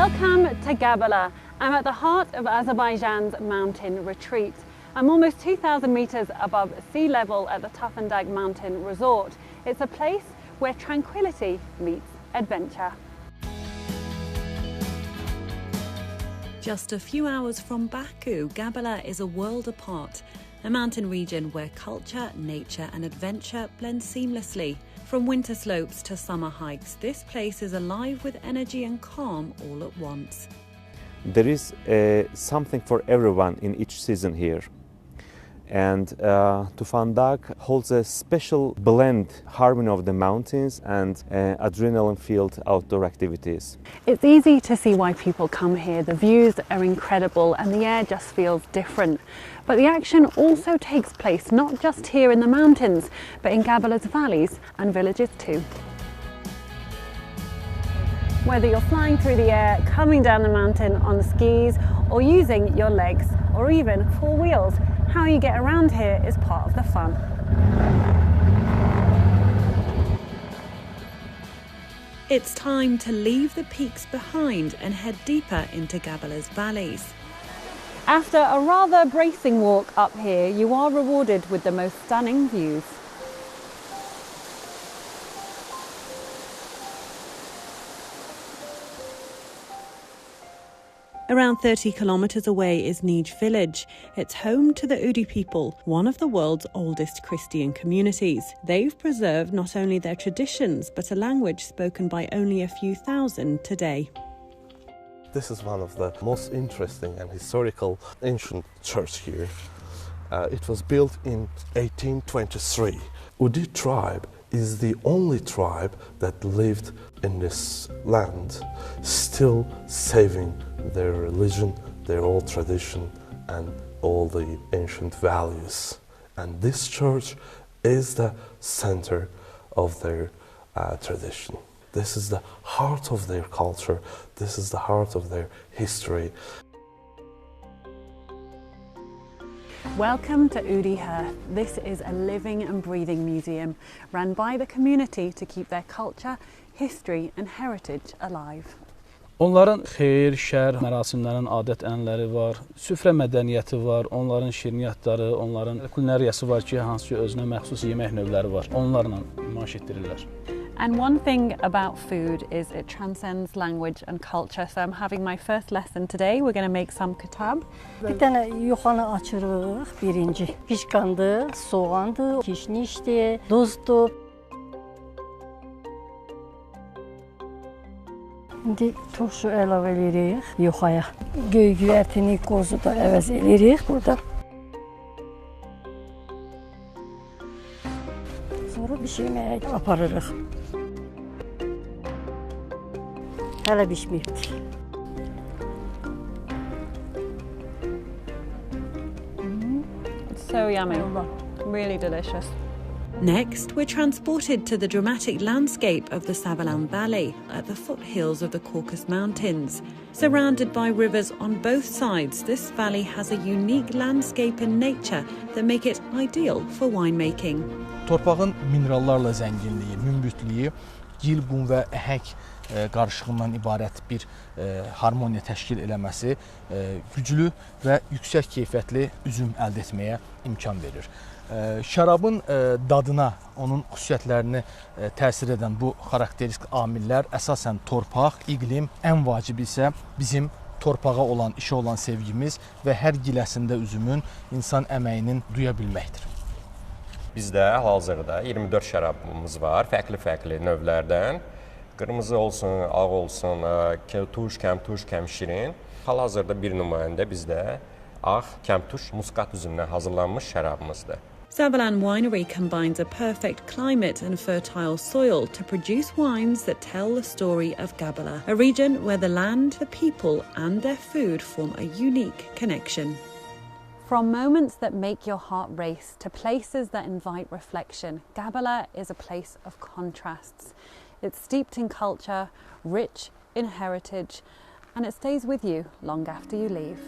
Welcome to Gabala. I'm at the heart of Azerbaijan's mountain retreat. I'm almost 2,000 meters above sea level at the Tufandag Mountain Resort. It's a place where tranquility meets adventure. Just a few hours from Baku, Gabala is a world apart, a mountain region where culture, nature and adventure blend seamlessly. From winter slopes to summer hikes, this place is alive with energy and calm all at once. There is something for everyone in each season here. And Tufandag holds a special blend, harmony of the mountains and adrenaline-filled outdoor activities. It's easy to see why people come here. The views are incredible and the air just feels different. But the action also takes place not just here in the mountains, but in Gabala's valleys and villages too. Whether you're flying through the air, coming down the mountain on skis, or using your legs, or even four wheels, how you get around here is part of the fun. It's time to leave the peaks behind and head deeper into Gabala's valleys. After a rather bracing walk up here, you are rewarded with the most stunning views. Around 30 kilometres away is Nij village. It's home to the Udi people, one of the world's oldest Christian communities. They've preserved not only their traditions, but a language spoken by only a few thousand today. This is one of the most interesting and historical ancient church here. It was built in 1823. Udi tribe is the only tribe that lived in this land, still saving their religion, their old tradition, and all the ancient values. And this church is the center of their tradition. This is the heart of their culture. This is the heart of their history. Welcome to Udi Hearth. This is a living and breathing museum run by the community to keep their culture, history and heritage alive. Onların xeyir, şər, mərasimlərin adət-ənənələri var, süfrə mədəniyyəti var, onların şirniyyatları, onların kulinariyası var ki, hansı ki özünə məxsus yemək növləri var. Onlarla nümayiş etdirirlər. And one thing about food is it transcends language and culture. So I'm having my first lesson today. We're going to make some kebab. Bir tane yuxanı açırıq, birinci. Pişkandı, soğandı, kişnişdi, duzdu. İndi turşu əlavə edirik yuxaya. Göygü ətini, qozu da əvəz edirik burada. Sonra bişirməyə aparırıq. Hələ bişməyibdir. It's so yummy. Really delicious. Next, we're transported to the dramatic landscape of the Savalan Valley at the foothills of the Caucasus Mountains. Surrounded by rivers on both sides, this valley has a unique landscape and nature that make it ideal for winemaking. Torpağın minerallarla zənginliyi, münbütlüyü, gil, qum və əhəng qarışığından ibarət bir harmoniya təşkil eləməsi güclü və yüksək keyfiyyətli üzüm əldə etməyə imkan verir. Şərabın dadına, onun xüsusiyyətlərini təsir edən bu xarakteristik amillər əsasən torpaq, iqlim, ən vacibi isə bizim torpağa olan, işə olan sevgimiz və hər giləsində üzümün insan əməyinin duya bilməkdir. Bizdə hal-hazırda 24 şərabımız var, fərqli-fərqli növlərdən. Qırmızı olsun, ağ olsun, turş, kəmturş, kəmşirin. Hal-hazırda bir nümayəndə bizdə ağ, kəmturş, muskat üzümündən hazırlanmış şərabımızdır. Savalan Winery combines a perfect climate and fertile soil to produce wines that tell the story of Gabala, a region where the land, the people and their food form a unique connection. From moments that make your heart race to places that invite reflection, Gabala is a place of contrasts. It's steeped in culture, rich in heritage, and it stays with you long after you leave.